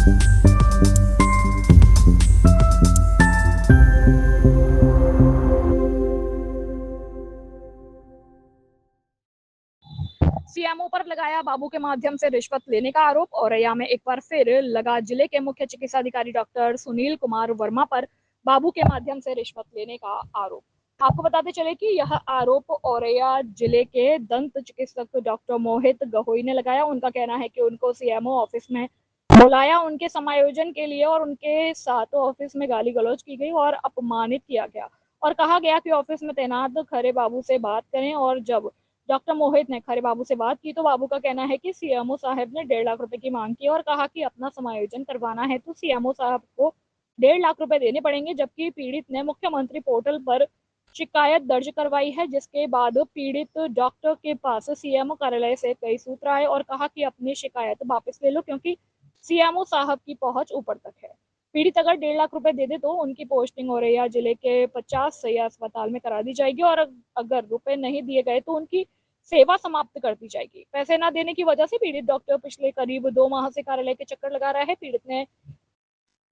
CMO पर लगाया बाबू के माध्यम से रिश्वत लेने का आरोप। औरैया में एक बार फिर लगा जिले के मुख्य चिकित्सा अधिकारी डॉक्टर सुनील कुमार वर्मा पर बाबू के माध्यम से रिश्वत लेने का आरोप। आपको बताते चले कि यह आरोप औरैया जिले के दंत चिकित्सक डॉक्टर मोहित गहोई ने लगाया। उनका कहना है कि उनको सीएमओ ऑफिस में बुलाया उनके समायोजन के लिए और उनके साथ ऑफिस में गाली गलौज की गई और अपमानित किया गया और कहा गया कि ऑफिस में तैनात खरे बाबू से बात करें। और जब डॉक्टर मोहित ने खरे बाबू से बात की तो बाबू का कहना है कि सीएमओ साहब ने 1.5 लाख रुपए की मांग की और कहा कि अपना समायोजन करवाना है तो सीएमओ साहब को 1.5 लाख रुपए देने पड़ेंगे। जबकि पीड़ित ने मुख्यमंत्री पोर्टल पर शिकायत दर्ज करवाई है, जिसके बाद पीड़ित डॉक्टर के पास सीएमओ कार्यालय से कई सूत्र आए और कहा कि अपनी शिकायत वापस ले लो क्योंकि सीएमओ साहब की पहुंच ऊपर तक है। पीड़ित अगर 1.5 लाख रुपए दे दे तो उनकी पोस्टिंग औरैया जिले के 50 सैया अस्पताल में करा दी जाएगी और अगर रुपए नहीं दिए गए तो उनकी सेवा समाप्त कर दी जाएगी। पैसे न देने की वजह से पीड़ित डॉक्टर पिछले करीब 2 माह से कार्यालय के चक्कर लगा रहा है। पीड़ित ने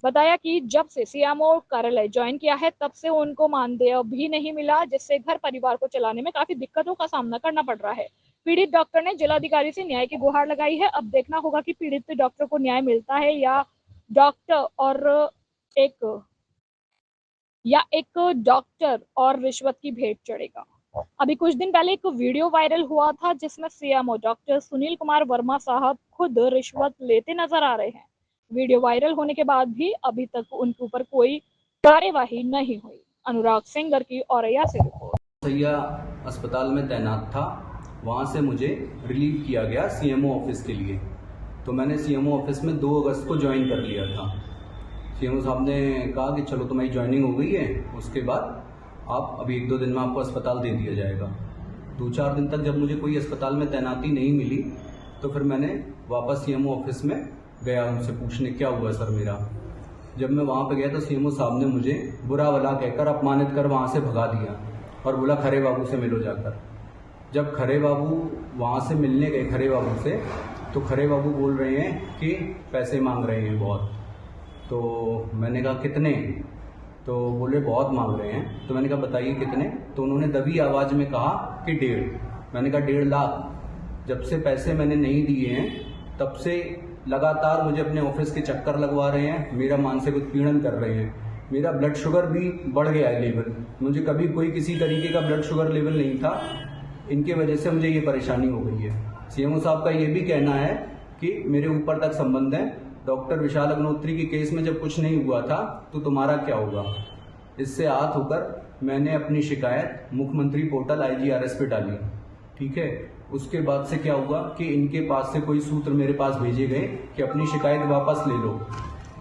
बताया कि जब से सीएमओ कार्यालय ज्वाइन किया है तब से उनको मानदेय भी नहीं मिला, जिससे घर परिवार को चलाने में काफी दिक्कतों का सामना करना पड़ रहा है। पीड़ित डॉक्टर ने जिलाधिकारी से न्याय की गुहार लगाई है। अब देखना होगा कि पीड़ित डॉक्टर को न्याय मिलता है या एक डॉक्टर और रिश्वत की भेंट चढ़ेगा। अभी कुछ दिन पहले एक वीडियो वायरल हुआ था जिसमें सीएमओ डॉक्टर सुनील कुमार वर्मा साहब खुद रिश्वत लेते नजर आ रहे हैं। वीडियो वायरल होने के बाद भी अभी तक उनके ऊपर कोई कार्यवाही नहीं हुई। अनुराग सिंगर की औरैया से रिपोर्ट। सैया अस्पताल में तैनात था, वहाँ से मुझे रिलीव किया गया सीएमओ ऑफिस के लिए। तो मैंने सीएमओ ऑफिस में 2 अगस्त को ज्वाइन कर लिया था। सीएमओ साहब ने कहा कि चलो तुम्हारी ज्वाइनिंग हो गई है, उसके बाद आप अभी 1-2 दिन में आपको अस्पताल दे दिया जाएगा। 2-4 दिन तक जब मुझे कोई अस्पताल में तैनाती नहीं मिली तो फिर मैंने वापस सीएमओ ऑफिस में गया उनसे पूछने क्या हुआ सर मेरा। जब मैं वहाँ पे गया तो सीएमओ साहब ने मुझे बुरा भला कहकर अपमानित कर वहाँ से भगा दिया और बोला खरे बाबू से मिलो जाकर। जब खरे बाबू वहाँ से मिलने गए खरे बाबू से तो खरे बाबू बोल रहे हैं कि पैसे मांग रहे हैं बहुत। तो मैंने कहा कितने? तो बोले बहुत मांग रहे हैं। तो मैंने कहा बताइए कितने? तो उन्होंने दबी आवाज़ में कहा कि 1.5। मैंने कहा 1.5 लाख। जब से पैसे मैंने नहीं दिए हैं तब से लगातार मुझे अपने ऑफिस के चक्कर लगवा रहे हैं, मेरा मानसिक उत्पीड़न कर रहे हैं। मेरा ब्लड शुगर भी बढ़ गया है लेवल। मुझे कभी कोई किसी तरीके का ब्लड शुगर लेवल नहीं था, इनके वजह से मुझे ये परेशानी हो गई है। सीएमओ साहब का ये भी कहना है कि मेरे ऊपर तक संबंध है, डॉक्टर विशाल अग्निहोत्री के केस में जब कुछ नहीं हुआ था तो तुम्हारा क्या होगा। इससे आहत होकर मैंने अपनी शिकायत मुख्यमंत्री पोर्टल IGRS पे डाली। ठीक है, उसके बाद से क्या हुआ कि इनके पास से कोई सूत्र मेरे पास भेजे गए कि अपनी शिकायत वापस ले लो,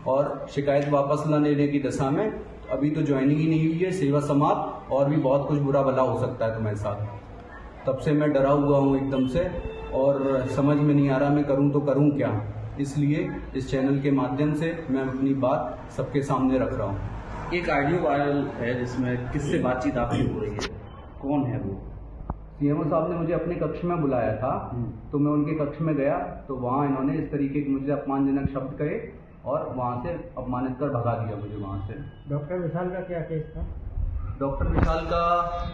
और शिकायत वापस न लेने की दशा में अभी तो ज्वाइनिंग ही नहीं हुई है, सेवा समाप्त, और भी बहुत कुछ बुरा भला हो सकता है तुम्हारे साथ। तब से मैं डरा हुआ हूँ एकदम से और समझ में नहीं आ रहा मैं करूँ तो करूँ क्या। इसलिए इस चैनल के माध्यम से मैं अपनी बात सबके सामने रख रहा हूँ। एक ऑडियो वायरल है जिसमें किससे बातचीत आपकी हो रही है, कौन है वो? सीएमओ साहब ने मुझे अपने कक्ष में बुलाया था, तो मैं उनके कक्ष में गया तो वहाँ इन्होंने इस तरीके के मुझे अपमानजनक शब्द कहे और वहाँ से अपमानित कर भगा दिया मुझे वहाँ से। डॉक्टर विशाल का क्या केस था? डॉक्टर विशाल का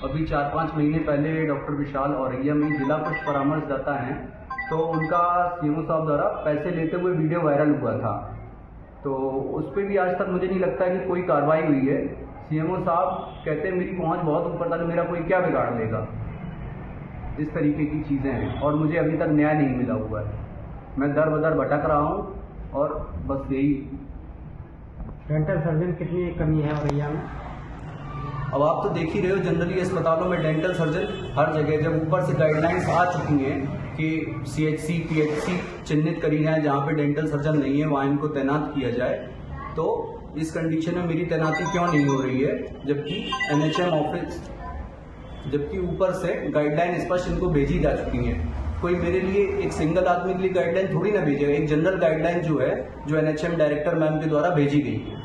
अभी 4-5 महीने पहले डॉक्टर विशाल औरैया में जिला कुछ परामर्शदाता हैं, तो उनका सीएमओ साहब द्वारा पैसे लेते हुए वीडियो वायरल हुआ था। तो उस पर भी आज तक मुझे नहीं लगता कि कोई कार्रवाई हुई है। सीएमओ साहब कहते हैं मेरी पहुँच बहुत ऊपर तक, मेरा कोई क्या बिगाड़ लेगा। इस तरीके की चीज़ें हैं और मुझे अभी तक न्याय नहीं मिला हुआ है। मैं दर बदर भटक रहा हूँ और बस यही। डेंटल सर्जन कितनी कमी है औरैया में? अब आप तो देख ही रहे हो, जनरली अस्पतालों में डेंटल सर्जन हर जगह, जब ऊपर से गाइडलाइंस आ चुकी हैं कि CHC PHC चिन्हित करी हैं जहाँ पे डेंटल सर्जन नहीं है वहाँ इनको तैनात किया जाए, तो इस कंडीशन में मेरी तैनाती क्यों नहीं हो रही है, जबकि NHM ऑफिस, जबकि ऊपर से गाइडलाइन स्पष्ट इनको भेजी जा चुकी है। कोई मेरे लिए एक सिंगल आदमी के लिए गाइडलाइन थोड़ी ना भेजेगा, एक जनरल गाइडलाइन जो है जो NHM डायरेक्टर मैम के द्वारा भेजी गई है।